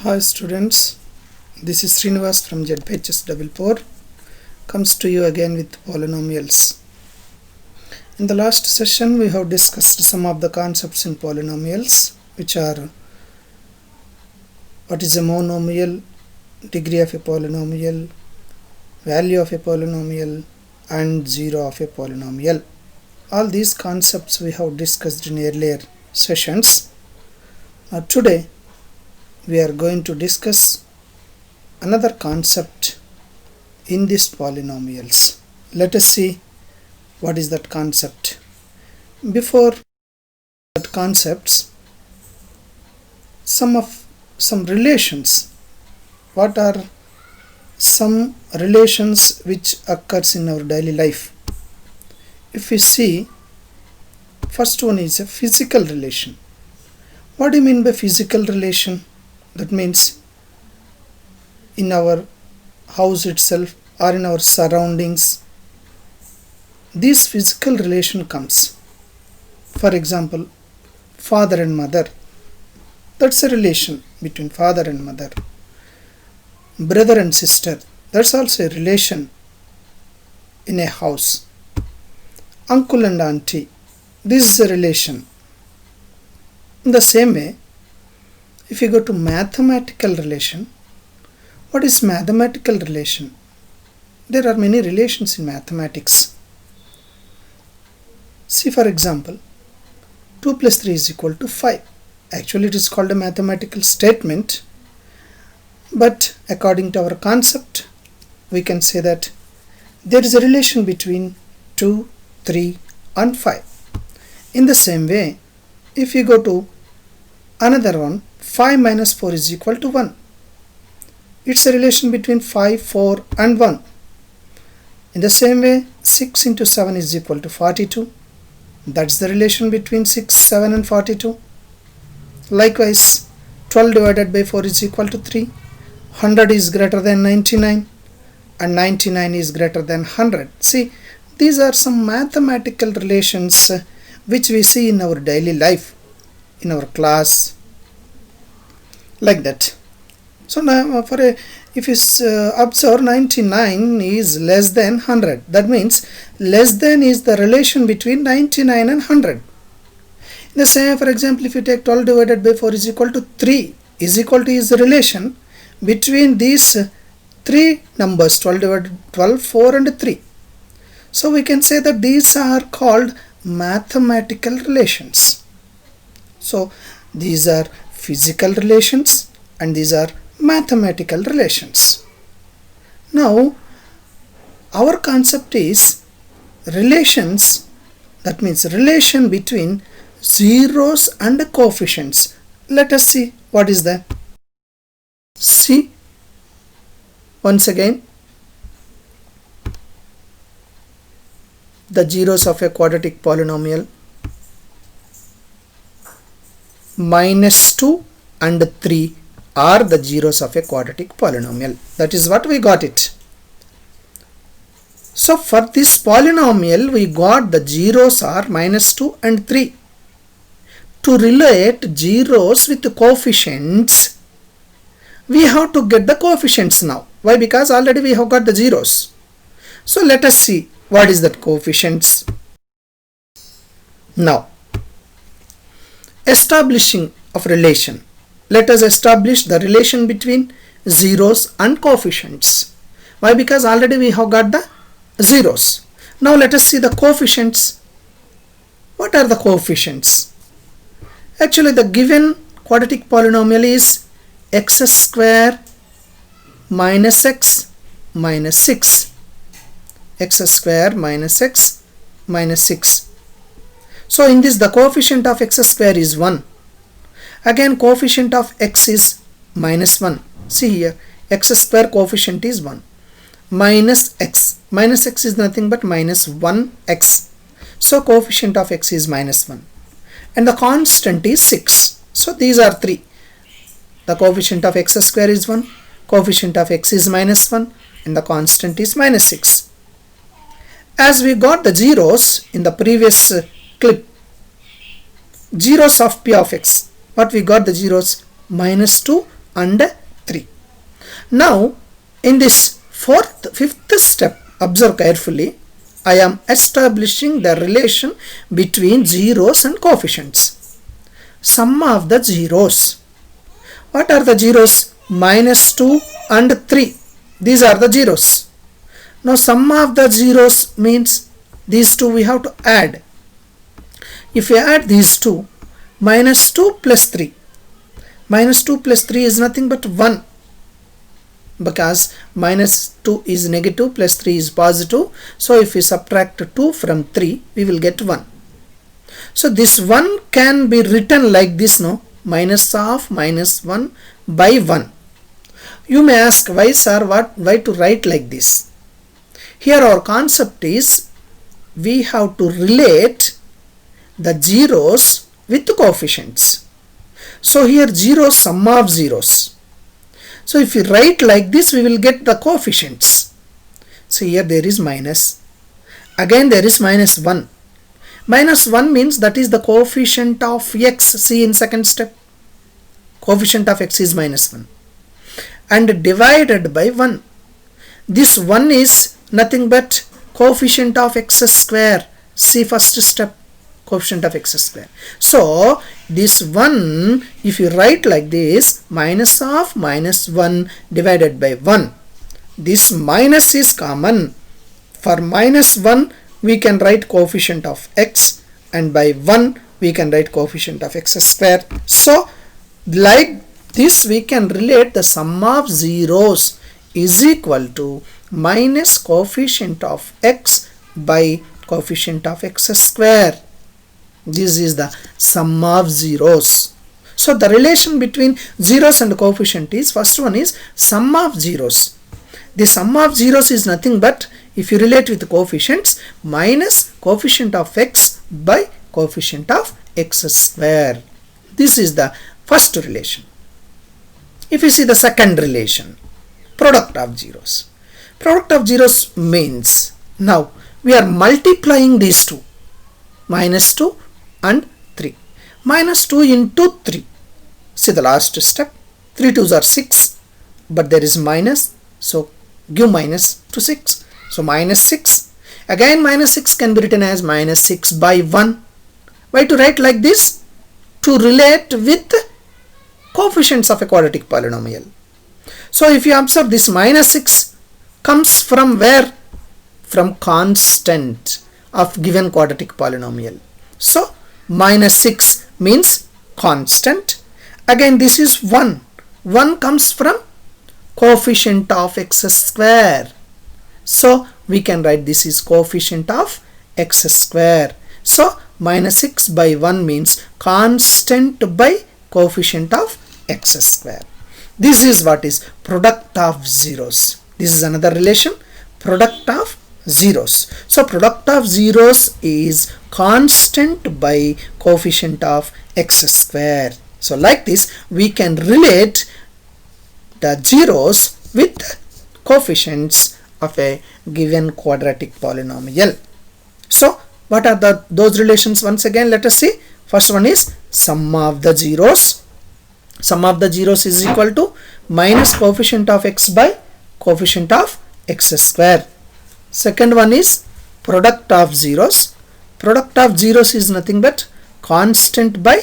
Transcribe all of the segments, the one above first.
Hi students, this is Srinivas from ZPHS 4 comes to you again with polynomials. In the last session we have discussed some of the concepts in polynomials, which are what is a monomial, degree of a polynomial, value of a polynomial and zero of a polynomial. All these concepts we have discussed in earlier sessions. Today we are going to discuss another concept in these polynomials. Let us see what is that concept. Before that concepts, some relations. What are some relations which occurs in our daily life? If we see, first one is a physical relation. What do you mean by physical relation? That means in our house itself or in our surroundings, this physical relation comes. For example, father and mother. That's a relation between father and mother. Brother and sister. That's also a relation in a house. Uncle and auntie. This is a relation. In the same way, if you go to mathematical relation, what is mathematical relation? There are many relations in mathematics. See, for example, 2 plus 3 is equal to 5. Actually, it is called a mathematical statement, but according to our concept, we can say that there is a relation between 2, 3 and 5. In the same way, if you go to another one, 5 minus 4 is equal to 1. It's a relation between 5, 4 and 1. In the same way, 6 into 7 is equal to 42. That's the relation between 6, 7 and 42. Likewise, 12 divided by 4 is equal to 3. 100 is greater than 99 and 99 is greater than 100. See, these are some mathematical relations which we see in our daily life, in our class, like that. So now if you observe 99 is less than 100, that means less than is the relation between 99 and 100. In the same, for example, if you take 12 divided by 4 is equal to 3, is equal to is the relation between these three numbers, 12, 4 and 3. So we can say that these are called mathematical relations. So these are physical relations and these are mathematical relations. Now our concept is relations, that means relation between zeros and coefficients. Let us see what is that. See, once again, the zeros of a quadratic polynomial, minus 2 and 3 are the zeros of a quadratic polynomial. That is what we got it. So for this polynomial, we got the zeros are minus 2 and 3. To relate zeros with the coefficients, we have to get the coefficients now. Why? Because already we have got the zeros. So let us see what is that coefficients. Now, establishing of relation. Let us establish the relation between zeros and coefficients. Why? Because already we have got the zeros. Now let us see the coefficients. What are the coefficients? Actually, the given quadratic polynomial is x square minus x minus 6. X square minus x minus 6. So in this, the coefficient of x square is 1. Again, coefficient of x is minus 1. See here, x square coefficient is 1. Minus x. Minus x is nothing but minus 1x. So coefficient of x is minus 1. And the constant is 6. So these are 3. The coefficient of x square is 1. Coefficient of x is minus 1. And the constant is minus 6. As we got the zeros in the previous clip, zeros of p of x, what we got the zeros? Minus 2 and 3. Now in this fifth step, observe carefully, I am establishing the relation between zeros and coefficients. Sum of the zeros. What are the zeros? -2 and 3. These are the zeros. Now sum of the zeros means these two we have to add. If we add these two, -2 plus 3. -2 plus 3 is nothing but 1. Because -2 is negative plus 3 is positive. So if we subtract 2 from 3, we will get 1. So this 1 can be written like this, no? Minus of -1 by 1. You may ask, why sir, why to write like this? Here our concept is we have to relate the zeros with the coefficients. So here zeros, sum of zeros. So if we write like this, we will get the coefficients. So here there is minus. Again there is -1. -1 means that is the coefficient of x. See in second step. Coefficient of x is -1. And divided by 1. This 1 is nothing but coefficient of x square. See first step. Coefficient of x square. So this 1, if you write like this, minus of -1 divided by 1. This minus is common. For -1 we can write coefficient of x, and by 1 we can write coefficient of x square. So like this we can relate the sum of zeros is equal to minus coefficient of x by coefficient of x square. This is the sum of zeros. So the relation between zeros and coefficient is, first one is sum of zeros. The sum of zeros is nothing but, if you relate with the coefficients, minus coefficient of x by coefficient of x square. This is the first relation. If you see the second relation, product of zeros. Product of zeros means, now we are multiplying these two, -2 and 3. -2 into 3. See the last step. 3 2s are 6, but there is minus, so give minus to 6. So -6. Again -6 can be written as -6 by 1. Why to write like this? To relate with coefficients of a quadratic polynomial. So if you observe, this -6 comes from where? From constant of given quadratic polynomial. So -6 means constant. Again this is 1. 1 comes from coefficient of x square. So we can write this is coefficient of x square. So -6 by 1 means constant by coefficient of x square. This is what is product of zeros. This is another relation, product of zeros. So product of zeros is constant by coefficient of x square. So like this we can relate the zeros with coefficients of a given quadratic polynomial. So what are those relations? Once again let us see. First one is sum of the zeros. Sum of the zeros is equal to minus coefficient of x by coefficient of x square. Second one is product of zeros. Product of zeros is nothing but constant by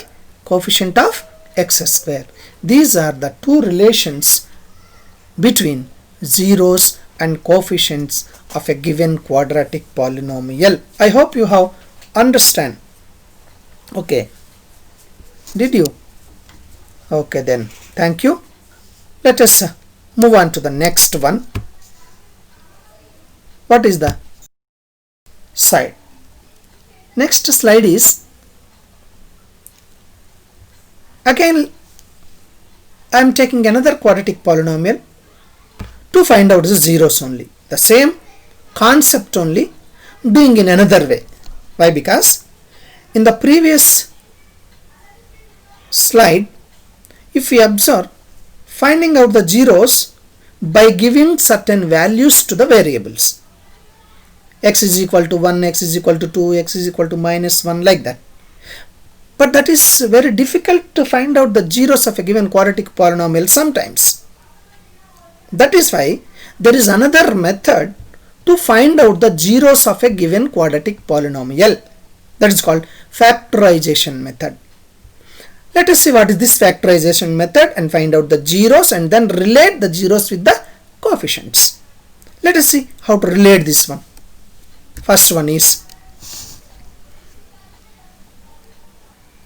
coefficient of x square. These are the two relations between zeros and coefficients of a given quadratic polynomial. I hope you have understand. Okay. Did you? Okay then. Thank you. Let us move on to the next one. What is the side? Next slide is, again I am taking another quadratic polynomial to find out the zeros only. The same concept only, doing in another way. Why? Because in the previous slide, if we observe, finding out the zeros by giving certain values to the variables. X is equal to 1, x is equal to 2, x is equal to -1, like that. but that is very difficult to find out the zeros of a given quadratic polynomial sometimes. That is why there is another method to find out the zeros of a given quadratic polynomial. That is called factorization method. Let us see what is this factorization method and find out the zeros and then relate the zeros with the coefficients. Let us see how to relate this one. First one is,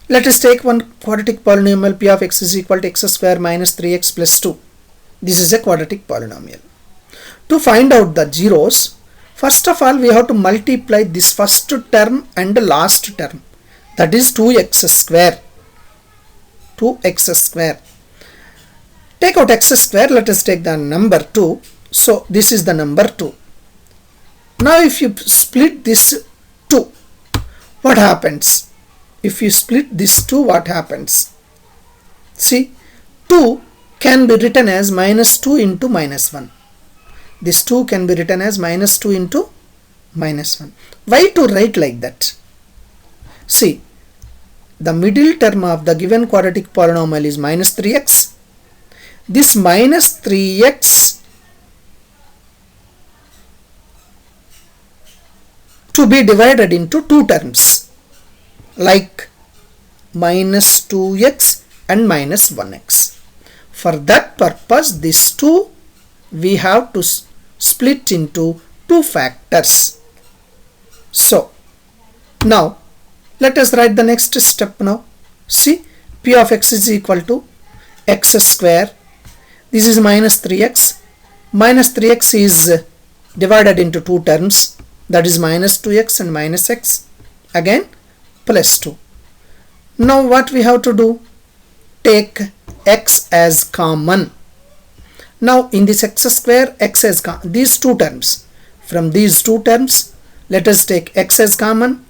let us take one quadratic polynomial p of x is equal to x square minus 3x plus 2. This is a quadratic polynomial. To find out the zeros, first of all we have to multiply this first term and the last term, that is 2x square. 2x square. Take out x square, let us take the number 2. So this is the number 2. Now if you split this 2, what happens? If you split this 2, what happens? See, 2 can be written as minus 2 into minus 1. This 2 can be written as minus 2 into minus 1. Why to write like that? See, the middle term of the given quadratic polynomial is minus 3x. This minus 3x to be divided into two terms like minus 2x and minus 1x. For that purpose, this 2 we have to split into two factors. So now let us write the next step now. See, p of x is equal to x square. This is minus 3x. Minus 3x is divided into two terms, that is minus 2x and minus x. Again plus 2. Now what we have to do? Take x as common. Now in this x square, x as these two terms. From these two terms, let us take x as common.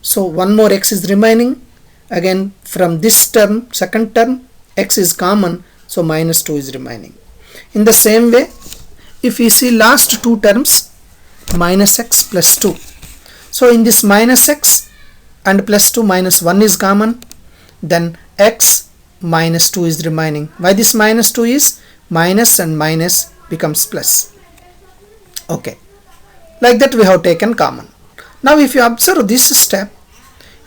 So one more x is remaining. Again from this term, second term, x is common. So minus 2 is remaining. In the same way, if we see last two terms, minus x plus 2. So in this minus x and plus 2, minus 1 is common. Then x minus 2 is remaining. Why this minus 2 is? Minus and minus becomes plus. Okay. Like that we have taken common. Now if you observe this step,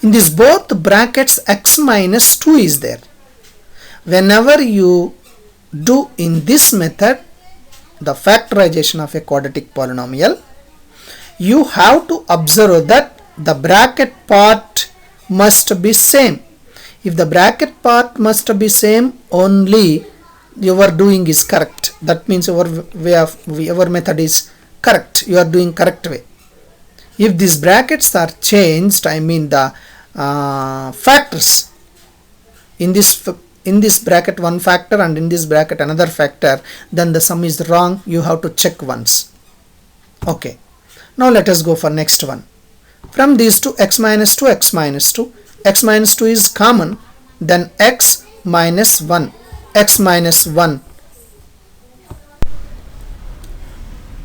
in this both brackets x minus 2 is there. Whenever you do in this method the factorization of a quadratic polynomial, you have to observe that the bracket part must be same. If the bracket part must be same, only your doing is correct. That means our method is correct. You are doing correct way. If these brackets are changed, I mean the factors, in this bracket one factor and in this bracket another factor, then the sum is wrong. You have to check once. Okay. Now let us go for next one. From these two, x minus 2, x minus 2. X minus 2 is common. Then x minus 1. X minus 1.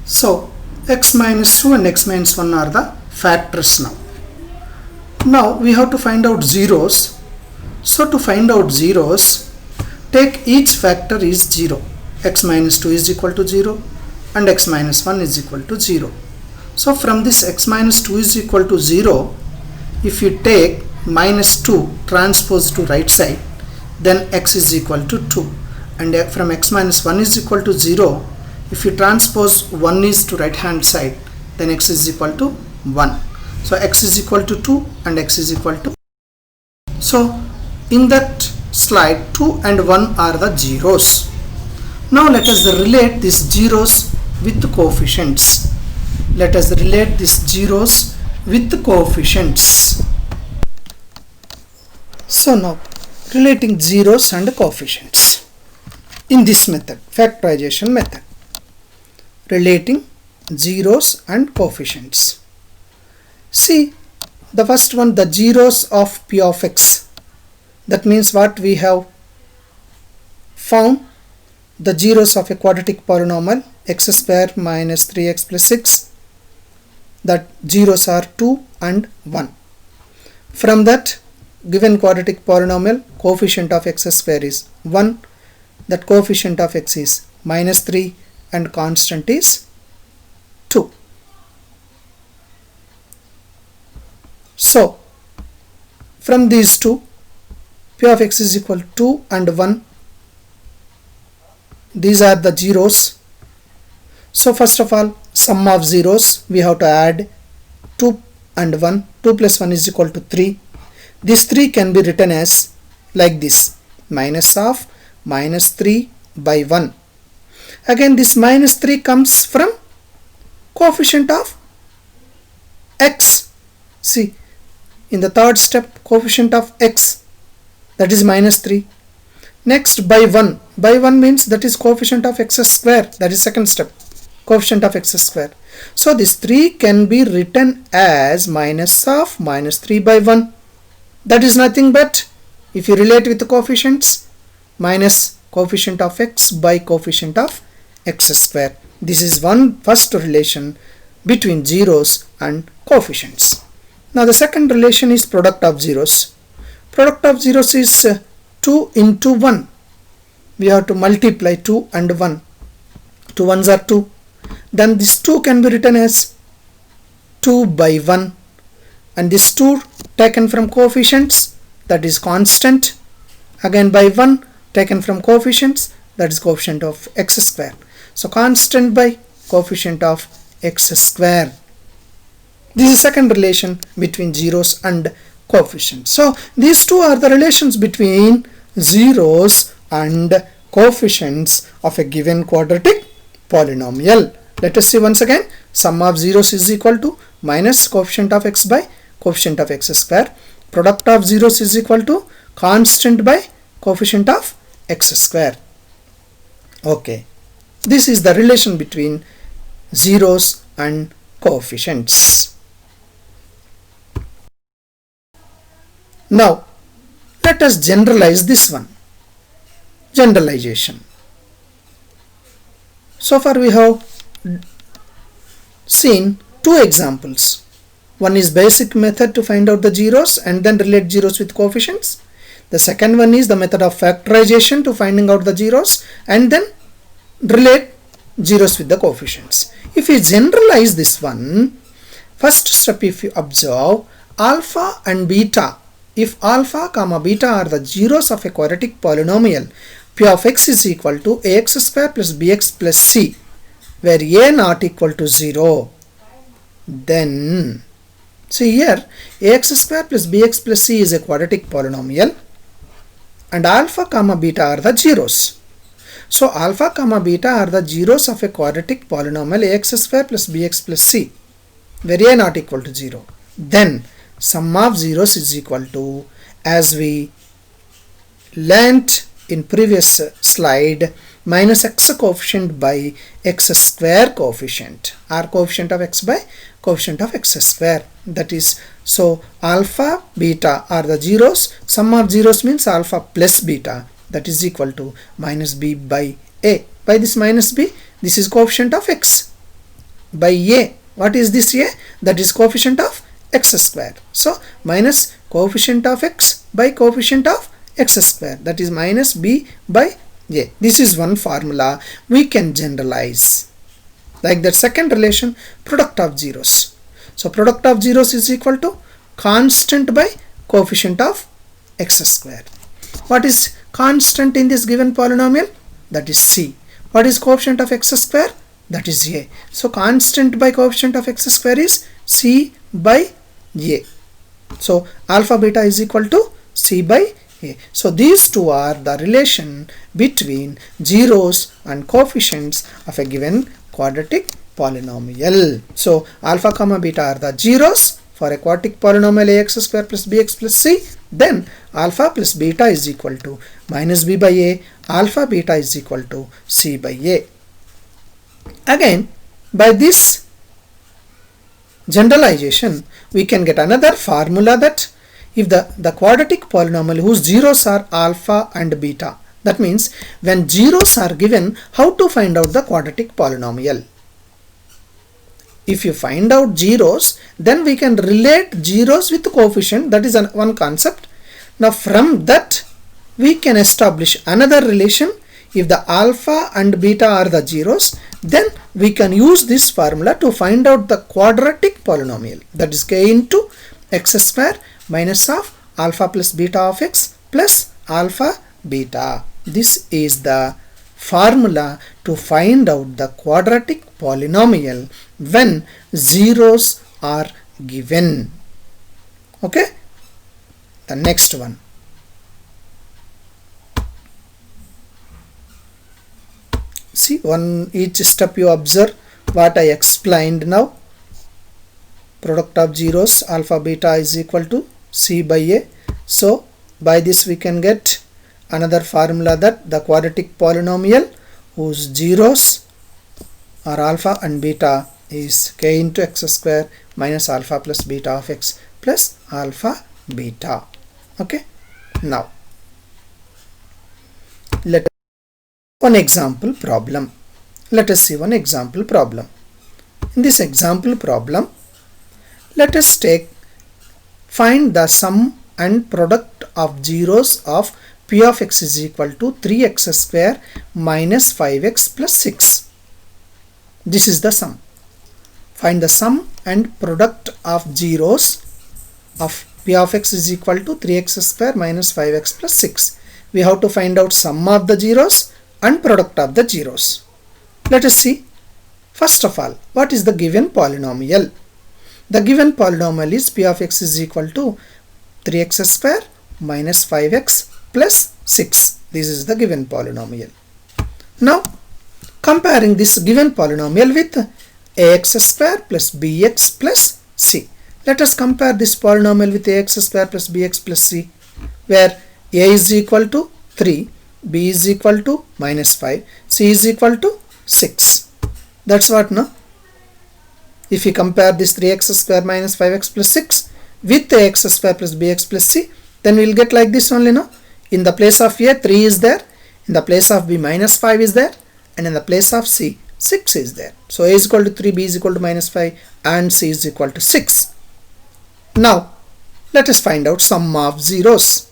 So x minus 2 and x minus 1 are the factors now. Now we have to find out zeros. So to find out zeros, take each factor is 0. X minus 2 is equal to 0 and x minus 1 is equal to 0. So from this x minus 2 is equal to 0, if you take minus 2 transpose to right side, then x is equal to 2. And from x minus 1 is equal to 0, if you transpose 1 is to right hand side, then x is equal to 1. So x is equal to 2 and x is equal to. So in that slide 2 and 1 are the zeros. Now let us relate these zeros with the coefficients. Let us relate these zeros with the coefficients. So now relating zeros and coefficients in this method, factorization method, relating zeros and coefficients. See the first one, the zeros of p of x. That means what we have found, the zeros of a quadratic polynomial x square minus 3x plus 6, that zeros are 2 and 1. From that given quadratic polynomial, coefficient of x square is 1, that coefficient of x is -3 and constant is 2. So from these two, p of x is equal to 2 and 1. These are the zeros. So first of all, sum of zeros, we have to add 2 and 1. 2 plus 1 is equal to 3. This 3 can be written as like this, minus of -3 by 1. Again, this -3 comes from coefficient of x. See, in the third step, coefficient of x, that is -3. Next, by 1. By 1 means that is coefficient of x square. That is second step, coefficient of x square. So this 3 can be written as minus of -3 by 1. That is nothing but, if you relate with the coefficients, minus coefficient of x by coefficient of x square. This is one first relation between zeros and coefficients. Now the second relation is product of zeros. Product of zeros is 2 into 1. We have to multiply 2 and 1. 2 ones are 2. Then this 2 can be written as 2 by 1. And this 2 taken from coefficients, that is constant. Again by 1 taken from coefficients, that is coefficient of x square. So constant by coefficient of x square. This is second relation between zeros and coefficients. So these two are the relations between zeros and coefficients of a given quadratic polynomial. Let us see once again. Sum of zeros is equal to minus coefficient of x by coefficient of x square. Product of zeros is equal to constant by coefficient of x square. Okay, this is the relation between zeros and coefficients. Now let us generalize this one. Generalization. So far we have seen two examples. One is basic method to find out the zeros and then relate zeros with coefficients. The second one is the method of factorization to finding out the zeros and then relate zeros with the coefficients. If we generalize this one, first step, if you observe alpha and beta, if alpha comma beta are the zeros of a quadratic polynomial, p of x is equal to ax square plus bx plus c, where a not equal to 0, then see here ax square plus bx plus c is a quadratic polynomial and alpha comma beta are the zeros. So alpha comma beta are the zeros of a quadratic polynomial ax square plus bx plus c, where a not equal to 0. Then sum of zeros is equal to, as we learnt in previous slide, minus x coefficient by x square coefficient, or coefficient of x by coefficient of x square. That is, so alpha beta are the zeros. Sum of zeros means alpha plus beta, that is equal to minus b by a. By this minus b, this is coefficient of x by a. What is this a? That is coefficient of x square. So minus coefficient of x by coefficient of x square, that is minus b by a. This is one formula we can generalize. Like that second relation, product of zeros. So product of zeros is equal to constant by coefficient of x square. What is constant in this given polynomial? That is c. What is coefficient of x square? That is a. So constant by coefficient of x square is c by a. So alpha beta is equal to c by a. So these two are the relation between zeros and coefficients of a given quadratic polynomial. So alpha comma beta are the zeros for a quadratic polynomial ax square plus bx plus c. Then alpha plus beta is equal to minus b by a. Alpha beta is equal to c by a. Again, by this generalization, we can get another formula that if the quadratic polynomial whose zeros are alpha and beta, that means when zeros are given, how to find out the quadratic polynomial? If you find out zeros, then we can relate zeros with coefficient. That is one concept. Now from that we can establish another relation. If the alpha and beta are the zeros, then we can use this formula to find out the quadratic polynomial, that is k into x square minus of alpha plus beta of x plus alpha beta. This is the formula to find out the quadratic polynomial when zeros are given. Okay, the next one. See, each step you observe what I explained now. Product of zeros alpha beta is equal to c by a. So by this we can get another formula that the quadratic polynomial whose zeros are alpha and beta is k into x square minus alpha plus beta of x plus alpha beta. Okay, now let us see one example problem. Let us see one example problem. In this example problem, let us find the sum and product of zeros of p of x is equal to 3x square minus 5x plus 6. This is the sum. Find the sum and product of zeros of p of x is equal to 3x square minus 5x plus 6. We have to find out sum of the zeros and product of the zeros. Let us see. First of all, what is the given polynomial? The given polynomial is p of x is equal to 3x square minus 5x plus 6. This is the given polynomial. Now, comparing this given polynomial with ax square plus bx plus c. Let us compare this polynomial with ax square plus bx plus c, where a is equal to 3, b is equal to minus 5, c is equal to 6. That's what, no? If you compare this 3x square minus 5x plus 6 with ax square plus bx plus c, then we will get like this only, no? In the place of a, 3 is there, in the place of b, minus 5 is there, and in the place of c, 6 is there. So a is equal to 3, b is equal to minus 5, and c is equal to 6. Now, let us find out sum of zeros.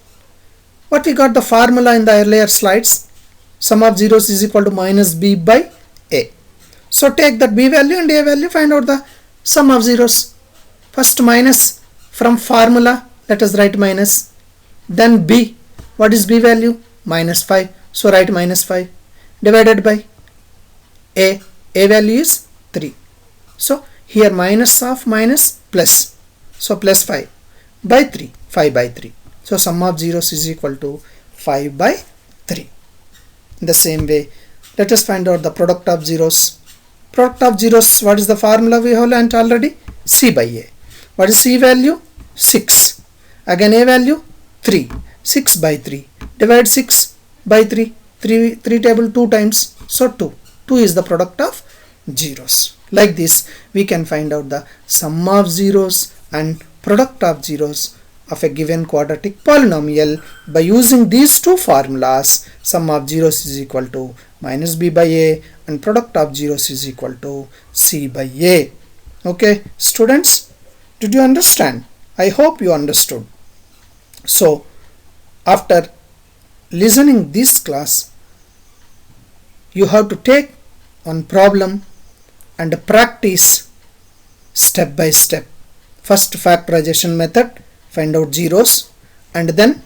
What we got the formula in the earlier slides? Sum of zeros is equal to minus b by a. So take that b value and a value, find out the sum of zeros. First minus from formula, let us write minus. Then b, what is b value? Minus 5. So write minus 5 divided by a value is 3. So here minus of minus plus. So plus 5 by 3, 5 by 3. So sum of zeros is equal to 5 by 3. In the same way, let us find out the product of zeros. Product of zeros, what is the formula we have learnt already? C by a. What is c value? 6. Again a value 3. 6 by 3. Divide 6 by 3. 3 table 2 times. So 2. 2 is the product of zeros. Like this, we can find out the sum of zeros and product of zeros of a given quadratic polynomial by using these two formulas. Sum of zeros is equal to minus b by a and product of zeros is equal to c by a. Okay, students, did you understand? I hope you understood. So after listening this class, you have to take one problem and practice step by step. First, factorization method, find out zeros, and then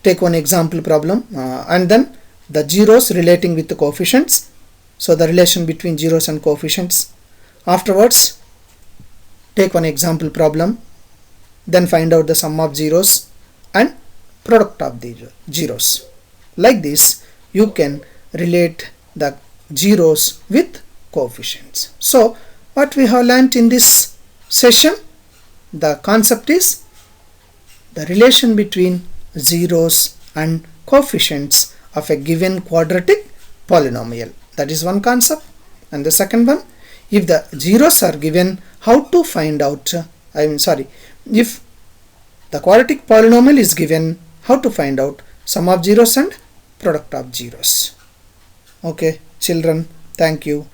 take one example problem, and then the zeros relating with the coefficients. So the relation between zeros and coefficients. Afterwards, take one example problem, then find out the sum of zeros and product of the zeros. Like this, you can relate the zeros with coefficients. So what we have learnt in this session, the concept is the relation between zeros and coefficients of a given quadratic polynomial. That is one concept. And the second one, if the zeros are given, how to find out, if the quadratic polynomial is given, how to find out sum of zeros and product of zeros. Okay, children, thank you.